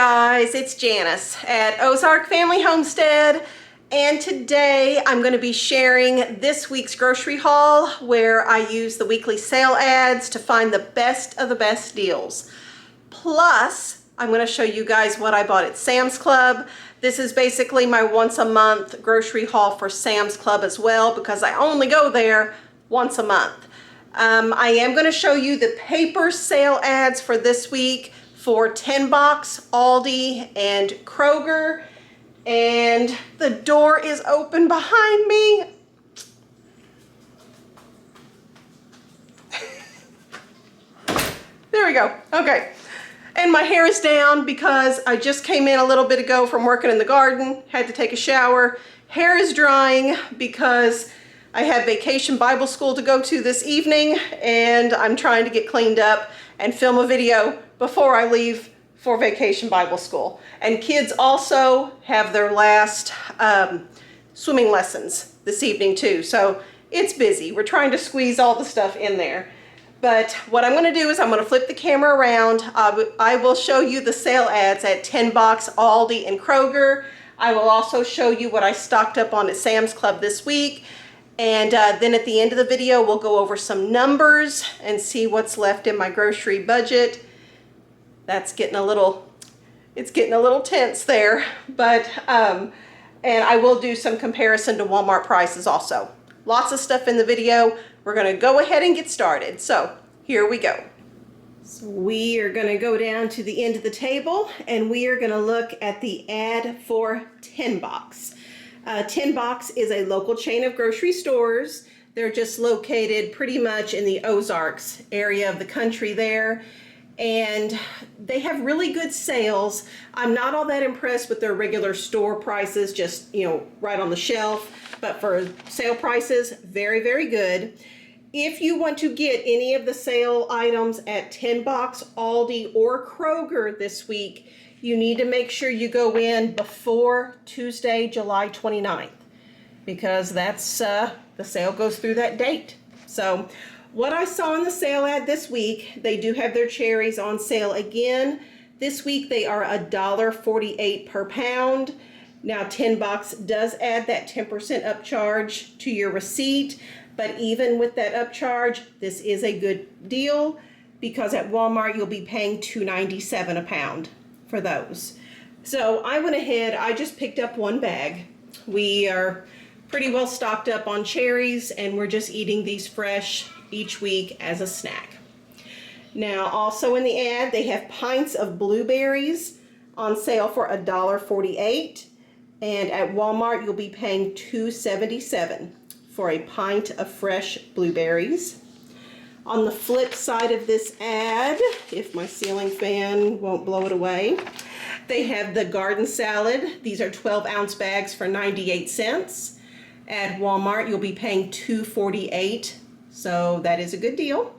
guys, it's Janice at Ozark Family Homestead, and today I'm going to be sharing this week's grocery haul where I use the weekly sale ads to find the best of the best deals. Plus, I'm going to show you guys what I bought at Sam's Club. This is basically my once a month grocery haul for Sam's Club as well because I only go there once a month. I am going to show you the paper sale ads for this week for Tinbox, Aldi, and Kroger. And the door is open behind me. There we go. Okay. And my hair is down because I just came in a little bit ago from working in the garden, had to take a shower. Hair is drying because I have vacation Bible school to go to this evening, and I'm trying to get cleaned up and film a video before I leave for vacation Bible school. And kids also have their last swimming lessons this evening too. So it's busy. We're trying to squeeze all the stuff in there. But what I'm going to do is I'm going to flip the camera around. I will show you the sale ads at Tinbox, Aldi, and Kroger. I will also show you what I stocked up on at Sam's Club this week. And then at the end of the video, we'll go over some numbers and see what's left in my grocery budget. That's getting a little, it's getting a little tense there. But, and I will do some comparison to Walmart prices also. Lots of stuff in the video. We're going to go ahead and get started. So here we go. So we are going to go down to the end of the table and we are going to look at the ad for Tinbox. Tinbox is a local chain of grocery stores. They're just located pretty much in the Ozarks area of the country there. And they have really good sales. I'm not all that impressed with their regular store prices, just, you know, right on the shelf. But for sale prices, very, very good. If you want to get any of the sale items at Tinbox, Aldi, or Kroger this week, you need to make sure you go in before Tuesday, July 29th, because that's the sale goes through that date. So what I saw in the sale ad this week, they do have their cherries on sale again. This week they are $1.48 per pound. Now Tinbox does add that 10% upcharge to your receipt, but even with that upcharge, this is a good deal because at Walmart you'll be paying $2.97 a pound for those. So I went ahead, I just picked up one bag. We are pretty well stocked up on cherries and we're just eating these fresh each week as a snack. Now also in the ad, they have pints of blueberries on sale for $1.48. And at Walmart, you'll be paying $2.77 for a pint of fresh blueberries. On the flip side of this ad, if my ceiling fan won't blow it away, they have the garden salad. These are 12-ounce bags for 98 cents. At Walmart, you'll be paying $2.48, so that is a good deal.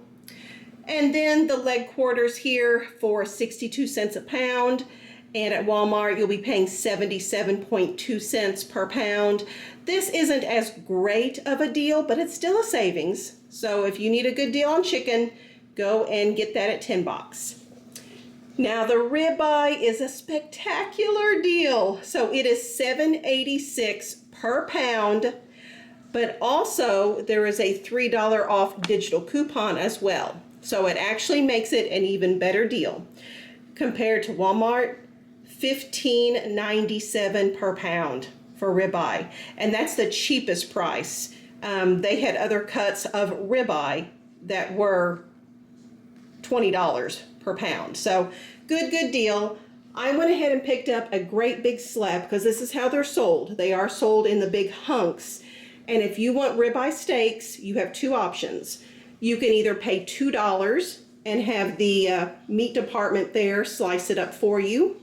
And then the leg quarters here for 62 cents a pound. And at Walmart, you'll be paying 77.2 cents per pound. This isn't as great of a deal, but it's still a savings. So if you need a good deal on chicken, go and get that at Tinbox. Now the ribeye is a spectacular deal. So it is $7.86 per pound, but also there is a $3 off digital coupon as well. So it actually makes it an even better deal. Compared to Walmart, $15.97 per pound for ribeye, and that's the cheapest price. They had other cuts of ribeye that were $20 per pound. So good deal. I went ahead and picked up a great big slab because this is how they're sold. They are sold in the big hunks. And if you want ribeye steaks, you have two options. You can either pay $2 and have the meat department there slice it up for you,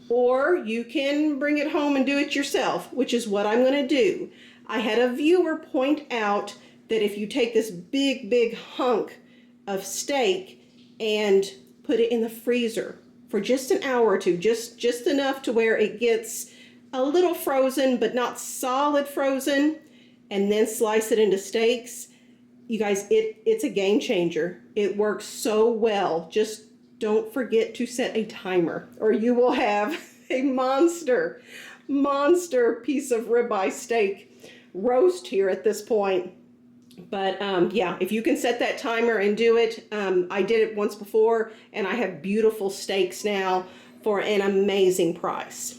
or you can bring it home and do it yourself, which is what I'm going to do. I had a viewer point out that if you take this big hunk of steak and put it in the freezer for just an hour or two, just enough to where it gets a little frozen but not solid frozen, and then slice it into steaks, you guys, it's a game changer. It works so well. Just don't forget to set a timer or you will have a monster piece of ribeye steak roast here at this point. But yeah, if you can set that timer and do it, I did it once before and I have beautiful steaks now for an amazing price.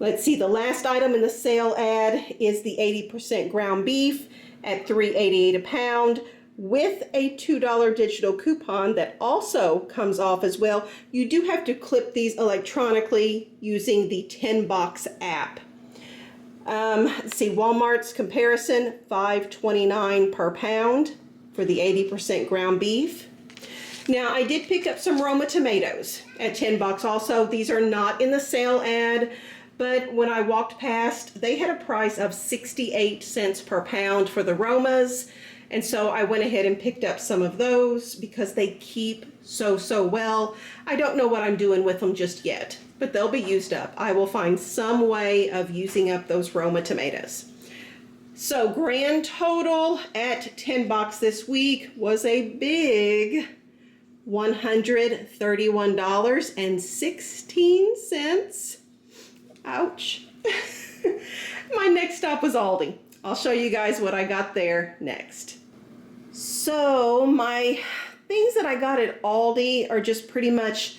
Let's see, the last item in the sale ad is the 80% ground beef at $3.88 a pound with a $2 digital coupon that also comes off as well. You do have to clip these electronically using the Tinbox app. Let's see, Walmart's comparison, $5.29 per pound for the 80% ground beef. Now, I did pick up some Roma tomatoes at Tinbox also. These are not in the sale ad, but when I walked past, they had a price of 68 cents per pound for the Romas. And so I went ahead and picked up some of those because they keep so well. I don't know what I'm doing with them just yet, but they'll be used up. I will find some way of using up those Roma tomatoes. So grand total at Tinbox this week was a big $131.16. Ouch. My next stop was Aldi. I'll show you guys what I got there next. So my things that I got at Aldi are just pretty much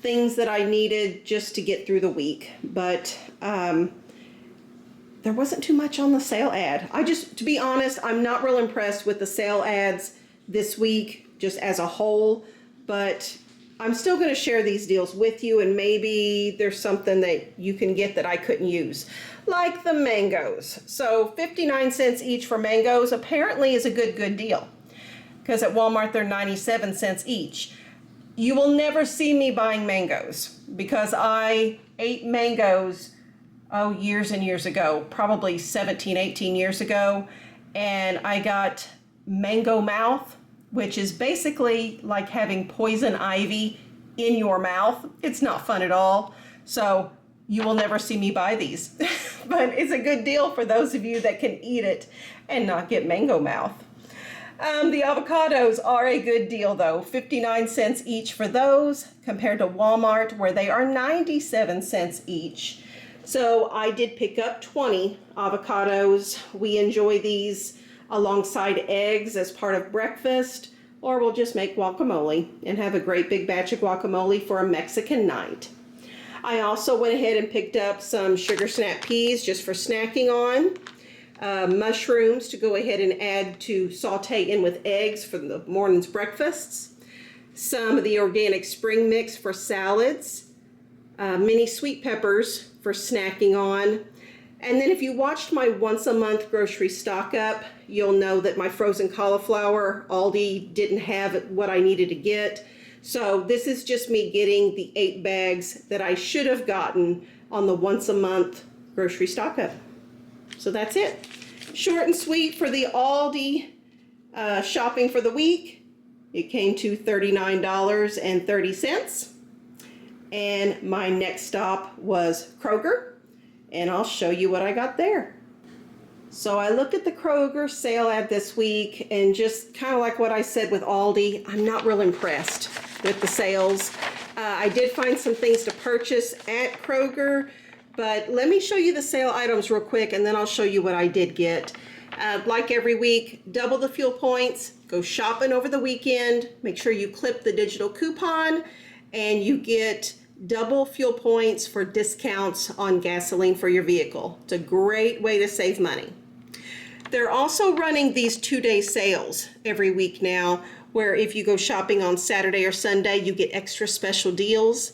things that I needed just to get through the week. But there wasn't too much on the sale ad. To be honest, I'm not real impressed with the sale ads this week just as a whole. But I'm still going to share these deals with you, and maybe there's something that you can get that I couldn't use. Like the mangoes. So 59 cents each for mangoes apparently is a good deal. Because at Walmart they're 97 cents each. You will never see me buying mangoes because I ate mangoes, years and years ago, probably 17, 18 years ago. And I got mango mouth, which is basically like having poison ivy in your mouth. It's not fun at all. So you will never see me buy these. But it's a good deal for those of you that can eat it and not get mango mouth. The avocados are a good deal though. 59 cents each for those compared to Walmart where they are 97 cents each. So I did pick up 20 avocados. We enjoy these alongside eggs as part of breakfast, or we'll just make guacamole and have a great big batch of guacamole for a Mexican night. I also went ahead and picked up some sugar snap peas just for snacking on, mushrooms to go ahead and add to saute in with eggs for the morning's breakfasts, some of the organic spring mix for salads, mini sweet peppers for snacking on. And then if you watched my once a month grocery stock up, you'll know that my frozen cauliflower, Aldi didn't have what I needed to get. So this is just me getting the 8 bags that I should have gotten on the once a month grocery stock up. So that's it. Short and sweet for the Aldi shopping for the week. It came to $39.30. And my next stop was Kroger. And I'll show you what I got there. So I looked at the Kroger sale ad this week, and just kind of like what I said with Aldi, I'm not real impressed with the sales. I did find some things to purchase at Kroger, but let me show you the sale items real quick, and then I'll show you what I did get. Like every week, double the fuel points, go shopping over the weekend, make sure you clip the digital coupon, and you get double fuel points for discounts on gasoline for your vehicle. It's a great way to save money. They're also running these 2-day sales every week now, where if you go shopping on Saturday or Sunday, you get extra special deals.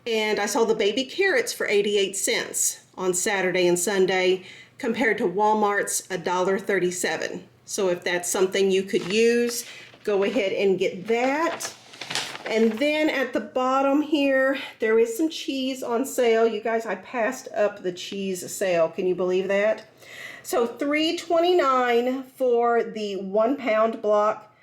And I saw the baby carrots for 88 cents on Saturday and Sunday compared to Walmart's $1.37. So if that's something you could use, go ahead and get that. And then at the bottom here, there is some cheese on sale. You guys, I passed up the cheese sale. Can you believe that? So $3.29 for the 1-pound block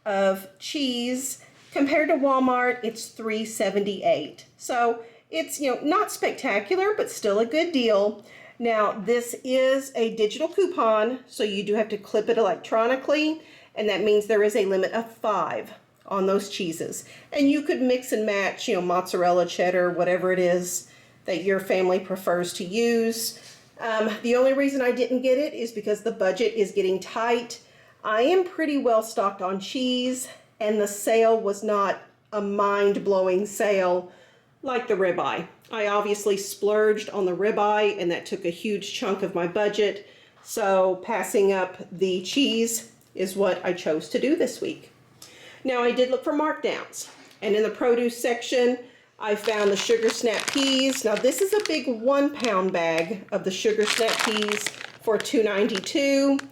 of cheese. Compared to Walmart, it's $3.78. So it's, not spectacular, but still a good deal. Now, this is a digital coupon, so you do have to clip it electronically, and that means there is a limit of 5 on those cheeses. And you could mix and match, you know, mozzarella, cheddar, whatever it is that your family prefers to use. The only reason I didn't get it is because the budget is getting tight. I am pretty well stocked on cheese, and the sale was not a mind-blowing sale like the ribeye. I obviously splurged on the ribeye, and that took a huge chunk of my budget. So passing up the cheese is what I chose to do this week. Now I did look for markdowns, and in the produce section, I found the sugar snap peas. Now this is a big 1 pound bag of the sugar snap peas for $2.92.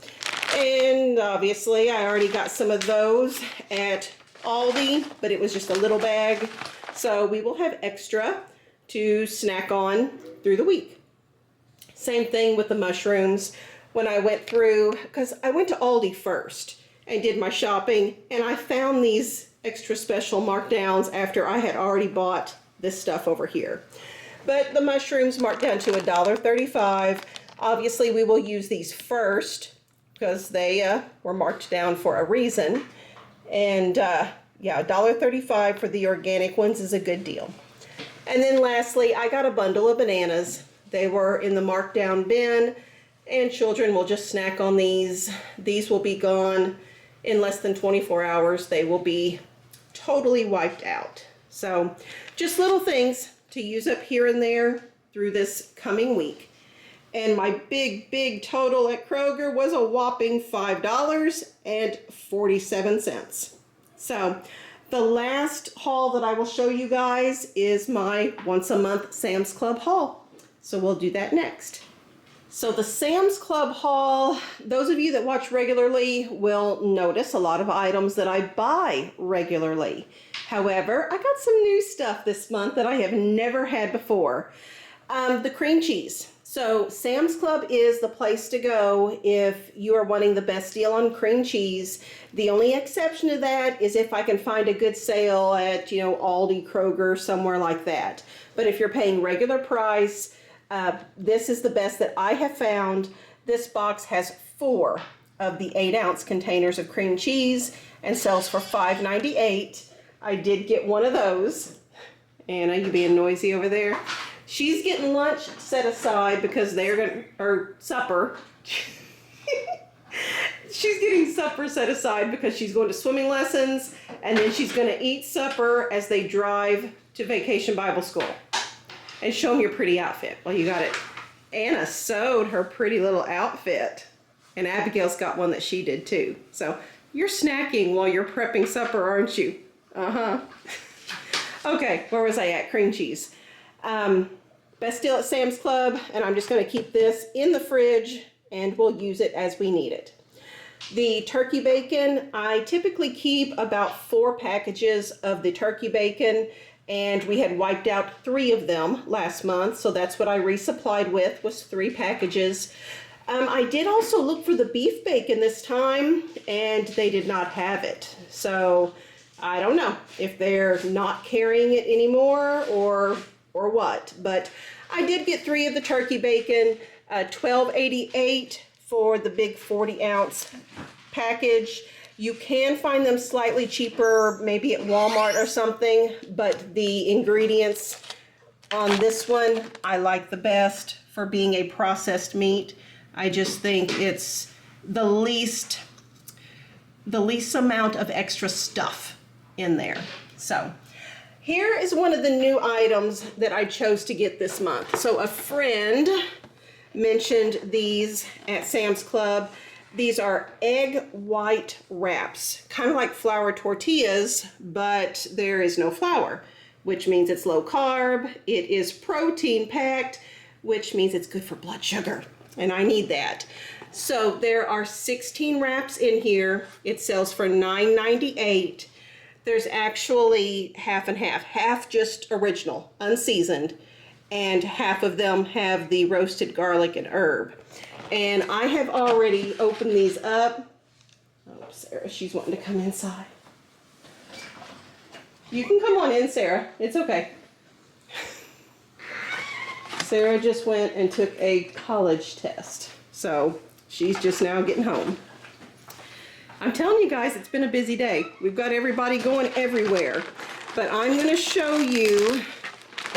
And obviously I already got some of those at Aldi, but it was just a little bag. So we will have extra to snack on through the week. Same thing with the mushrooms. When I went through, because I went to Aldi first and did my shopping, and I found these extra special markdowns after I had already bought this stuff over here. But the mushrooms marked down to $1.35. Obviously we will use these first because they were marked down for a reason. And yeah, $1.35 for the organic ones is a good deal. And then lastly, I got a bundle of bananas. They were in the markdown bin, and children will just snack on these. These will be gone in less than 24 hours. They will be totally wiped out. So just little things to use up here and there through this coming week. And my big total at Kroger was a whopping $5.47. So the last haul that I will show you guys is my once a month Sam's Club haul. So we'll do that next. So the Sam's Club haul, those of you that watch regularly will notice a lot of items that I buy regularly. However, I got some new stuff this month that I have never had before. The cream cheese. So Sam's Club is the place to go if you are wanting the best deal on cream cheese. The only exception to that is if I can find a good sale at, you know, Aldi, Kroger, somewhere like that. But if you're paying regular price, this is the best that I have found. This box has 4 of the 8-ounce containers of cream cheese and sells for $5.98. I did get one of those. Anna, you being noisy over there? She's getting lunch set aside because they're going to, or supper. She's getting supper set aside because she's going to swimming lessons, and then she's going to eat supper as they drive to Vacation Bible School. And show them your pretty outfit. Well, you got it. Anna sewed her pretty little outfit, and Abigail's got one that she did too. So you're snacking while you're prepping supper, aren't you? Okay, where was I at? Cream cheese. Best deal at Sam's Club, and I'm just going to keep this in the fridge and we'll use it as we need it. The turkey bacon, I typically keep about 4 packages of the turkey bacon, and we had wiped out 3 of them last month, so that's what I resupplied with, was 3 packages. I did also look for the beef bacon this time, and they did not have it. So I don't know if they're not carrying it anymore or what, but I did get 3 of the turkey bacon, $12.88 for the big 40-ounce package. You can find them slightly cheaper, maybe at Walmart or something, but the ingredients on this one I like the best for being a processed meat. I just think it's the least amount of extra stuff in there. So here is one of the new items that I chose to get this month. So a friend mentioned these at Sam's Club. These are egg white wraps, kind of like flour tortillas, but there is no flour, which means it's low carb. It is protein packed, which means it's good for blood sugar, and I need that. So there are 16 wraps in here. It sells for $9.98. There's actually half and half. Half just original, unseasoned, and half of them have the roasted garlic and herb. And I have already opened these up. Oh, Sarah, she's wanting to come inside. You can come on in, Sarah. It's okay. Sarah just went and took a college test, so she's just now getting home. I'm telling you guys, it's been a busy day. We've got everybody going everywhere. But I'm going to show you,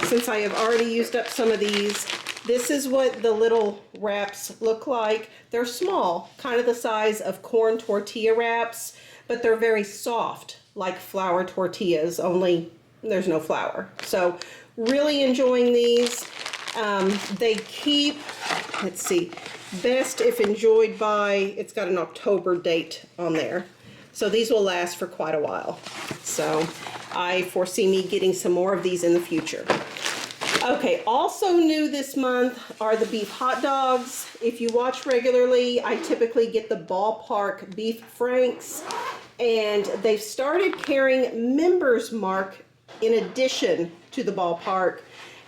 since I have already used up some of these, this is what the little wraps look like. They're small, kind of the size of corn tortilla wraps, but they're very soft, like flour tortillas, only there's no flour. So really enjoying these. They keep, let's see, best if enjoyed by, it's got an October date on there. So these will last for quite a while. So I foresee me getting some more of these in the future. Okay, also new this month are the beef hot dogs. If you watch regularly, I typically get the Ballpark beef franks, and they've started carrying Members Mark in addition to the Ballpark,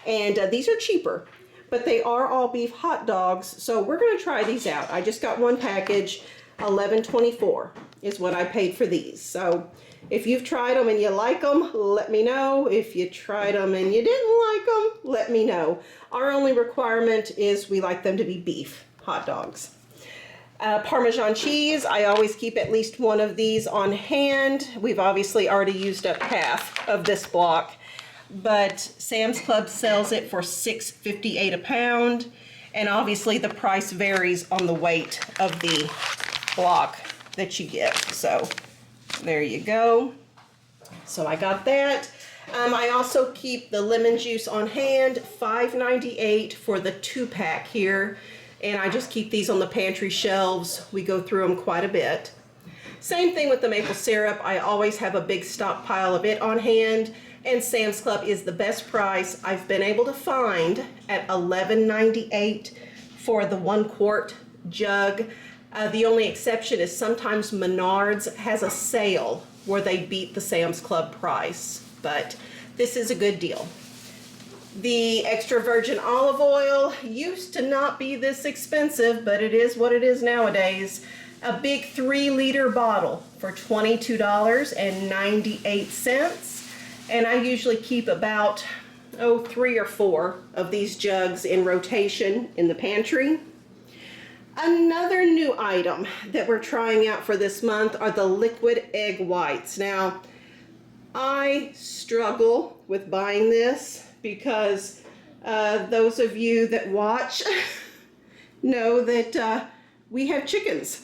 and these are cheaper, but they are all beef hot dogs, so we're going to try these out. I just got one package, $11.24 is what I paid for these. So if you've tried them and you like them, let me know. If you tried them and you didn't like them, let me know. Our only requirement is we like them to be beef hot dogs. Parmesan cheese, I always keep at least one of these on hand. We've obviously already used up half of this block, but Sam's Club sells it for $6.58 a pound, and obviously the price varies on the weight of the block that you get. So there you go. So I got that. I also keep the lemon juice on hand, $5.98 for the 2-pack here. And I just keep these on the pantry shelves. We go through them quite a bit. Same thing with the maple syrup. I always have a big stockpile of it on hand. And Sam's Club is the best price I've been able to find at $11.98 for the 1-quart jug. The only exception is sometimes Menards has a sale where they beat the Sam's Club price, but this is a good deal. The extra virgin olive oil used to not be this expensive, but it is what it is nowadays. A big 3-liter bottle for $22.98, and I usually keep about 3 or 4 of these jugs in rotation in the pantry. Another new item that we're trying out for this month are the liquid egg whites. Now, I struggle with buying this because those of you that watch know that we have chickens,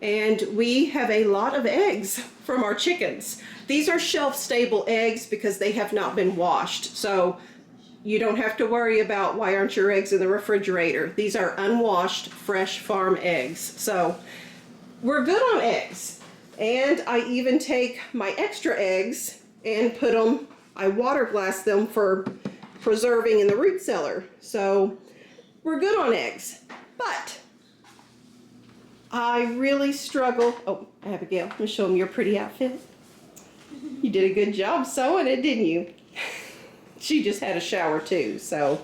and we have a lot of eggs from our chickens. These are shelf-stable eggs because they have not been washed. So you don't have to worry about why aren't your eggs in the refrigerator. These are unwashed, fresh farm eggs. So we're good on eggs. And I even take my extra eggs and put them, I water blast them for preserving in the root cellar. So we're good on eggs. But I really struggle. Oh, Abigail, let me show them your pretty outfit. You did a good job sewing it, didn't you? She just had a shower too, so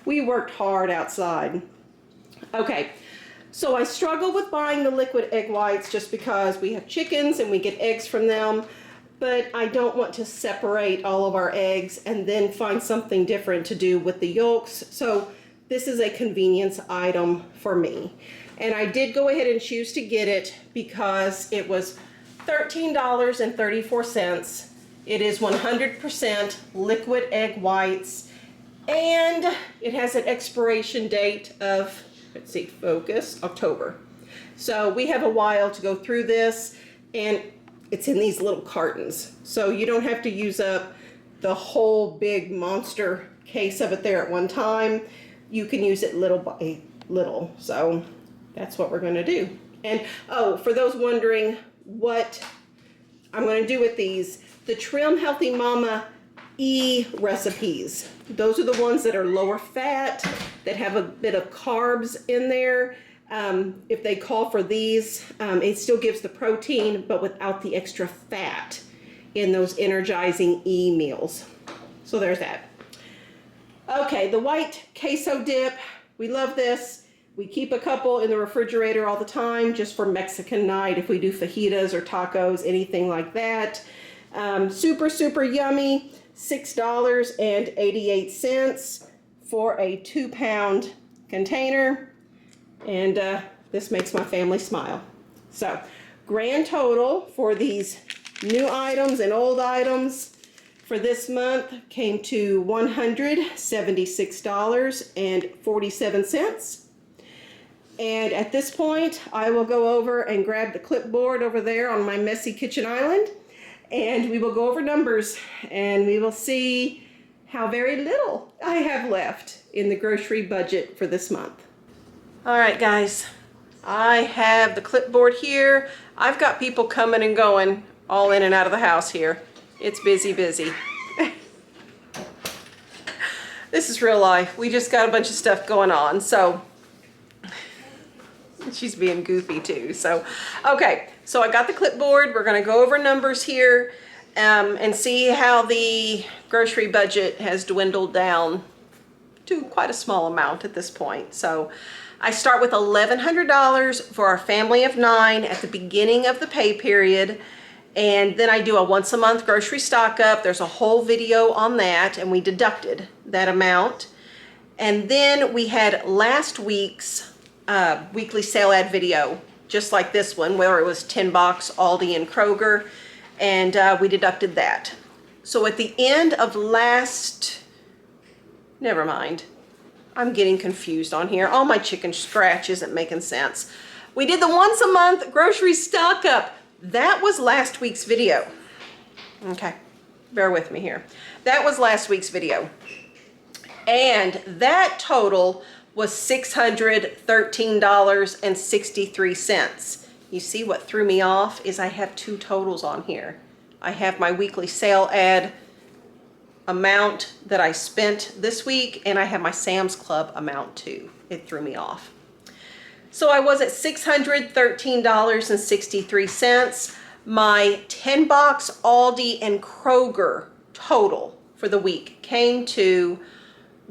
we worked hard outside. Okay, so I struggle with buying the liquid egg whites just because we have chickens and we get eggs from them, but I don't want to separate all of our eggs and then find something different to do with the yolks. So this is a convenience item for me. And I did go ahead and choose to get it because it was $13.34. It is 100% liquid egg whites, and it has an expiration date of, let's see, focus, October. So we have a while to go through this, and it's in these little cartons. So you don't have to use up the whole big monster case of it there at one time. You can use it little by little. So that's what we're gonna do. And oh, for those wondering what I'm gonna do with these, the Trim Healthy Mama E recipes. Those are the ones that are lower fat, that have a bit of carbs in there. If they call for these, it still gives the protein, but without the extra fat in those energizing E meals. So there's that. Okay, the white queso dip. We love this. We keep a couple in the refrigerator all the time just for Mexican night if we do fajitas or tacos, anything like that. Super, super yummy. $6.88 for a 2-pound container. And this makes my family smile. So grand total for these new items and old items for this month came to $176.47. And at this point, I will go over and grab the clipboard over there on my messy kitchen island, and we will go over numbers, and we will see how very little I have left in the grocery budget for this month. All right, guys, I have the clipboard here. I've got people coming and going all in and out of the house here. It's busy, busy. This is real life. We just got a bunch of stuff going on, so she's being goofy too. So, okay, so I got the clipboard. We're gonna go over numbers here and see how the grocery budget has dwindled down to quite a small amount at this point. So I start with $1,100 for our family of 9 at the beginning of the pay period. And then I do a once a month grocery stock up. There's a whole video on that, and we deducted that amount. And then we had last week's weekly sale ad video, just like this one, where it was Tinbox, Aldi, and Kroger, and we deducted that. So at the end of never mind, I'm getting confused on here. All my chicken scratch isn't making sense. We did the once a month grocery stock up. That was last week's video. Okay, bear with me here. That was last week's video. And that total was $613.63. You see what threw me off is I have 2 totals on here. I have my weekly sale ad amount that I spent this week, and I have my Sam's Club amount too. It threw me off. So I was at $613.63. My Tinbox, Aldi, and Kroger total for the week came to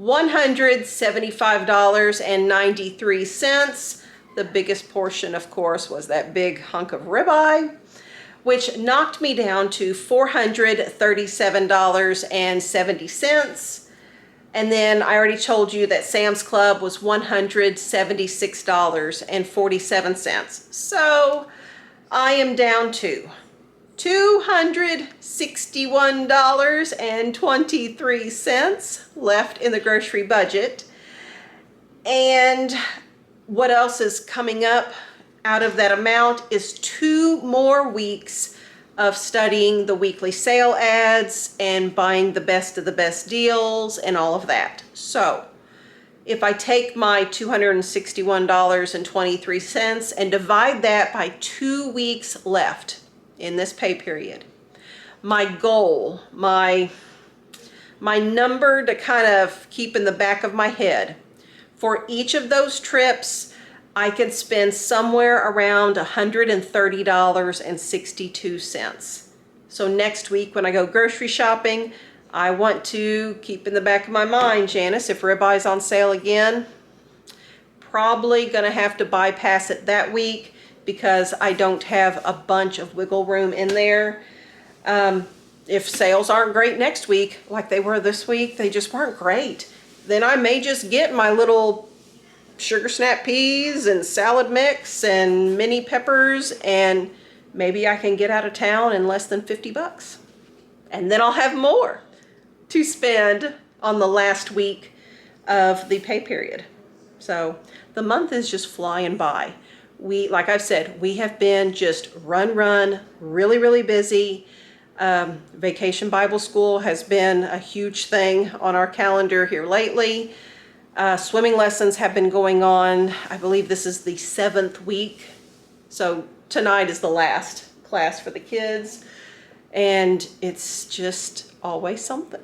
$175.93. The biggest portion, of course, was that big hunk of ribeye, which knocked me down to $437.70. And then I already told you that Sam's Club was $176.47. So I am down to $261.23 left in the grocery budget. And what else is coming up out of that amount is 2 more weeks of studying the weekly sale ads and buying the best of the best deals and all of that. So if I take my $261.23 and divide that by 2 weeks left in this pay period, my goal, my number to kind of keep in the back of my head, for each of those trips, I could spend somewhere around $130.62. So next week when I go grocery shopping, I want to keep in the back of my mind, Janice, if ribeye's on sale again, probably gonna have to bypass it that week because I don't have a bunch of wiggle room in there. If sales aren't great next week, like they were this week, they just weren't great, then I may just get my little sugar snap peas and salad mix and mini peppers, and maybe I can get out of town in less than 50 bucks. And then I'll have more to spend on the last week of the pay period. So the month is just flying by. Like I've said, we have been just run, really, really busy. Vacation Bible School has been a huge thing on our calendar here lately. Swimming lessons have been going on. I believe this is the 7th week. So tonight is the last class for the kids. And it's just always something.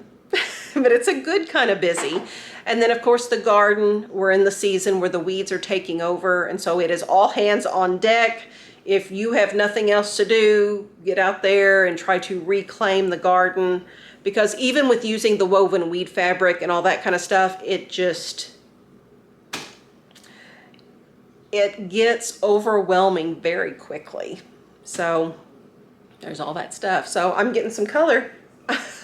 But it's a good kind of busy. And then of course the garden, we're in the season where the weeds are taking over. And so it is all hands on deck. If you have nothing else to do, get out there and try to reclaim the garden. Because even with using the woven weed fabric and all that kind of stuff, it gets overwhelming very quickly. So there's all that stuff. So I'm getting some color.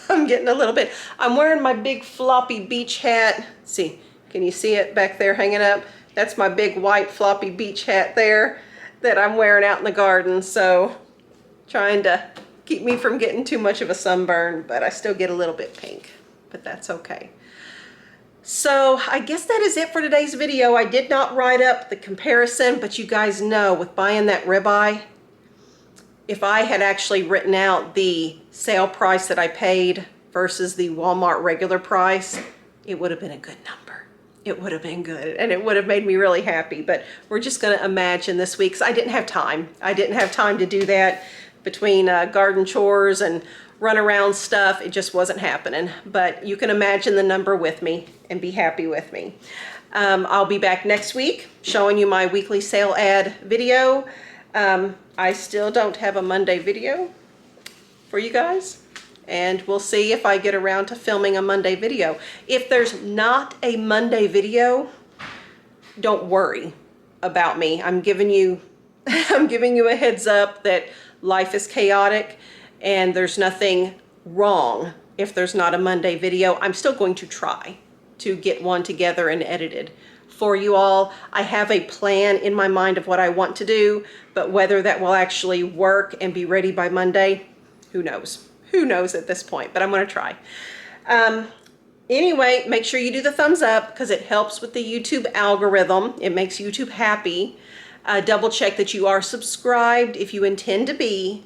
I'm getting a little bit. I'm wearing my big floppy beach hat. See, can you see it back there hanging up? That's my big white floppy beach hat there. that I'm wearing out in the garden, so trying to keep me from getting too much of a sunburn, but I still get a little bit pink, but that's okay. So I guess that is it for today's video. I did not write up the comparison, but you guys know with buying that ribeye, if I had actually written out the sale price that I paid versus the Walmart regular price, it would have been a good number. It would have been good, and it would have made me really happy, but we're just gonna imagine this week, because I didn't have time. I didn't have time to do that between garden chores and run around stuff. It just wasn't happening, but you can imagine the number with me and be happy with me. I'll be back next week showing you my weekly sale ad video. I still don't have a Monday video for you guys, and we'll see if I get around to filming a Monday video. If there's not a Monday video, don't worry about me. I'm giving you a heads up that life is chaotic and there's nothing wrong if there's not a Monday video. I'm still going to try to get one together and edited for you all. I have a plan in my mind of what I want to do, but whether that will actually work and be ready by Monday, who knows? Who knows at this point, but I'm gonna try. Anyway, make sure you do the thumbs up because it helps with the YouTube algorithm. It makes YouTube happy. Double check that you are subscribed if you intend to be.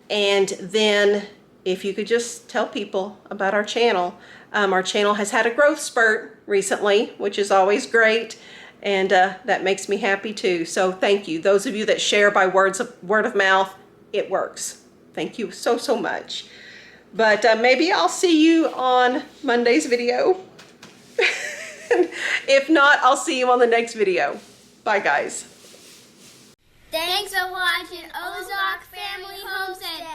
And then if you could just tell people about our channel. Our channel has had a growth spurt recently, which is always great. And that makes me happy too. So thank you. Those of you that share by word of mouth, it works. Thank you so, so much. But maybe I'll see you on Monday's video. If not, I'll see you on the next video. Bye, guys. Thanks for watching Ozark Family Homestead.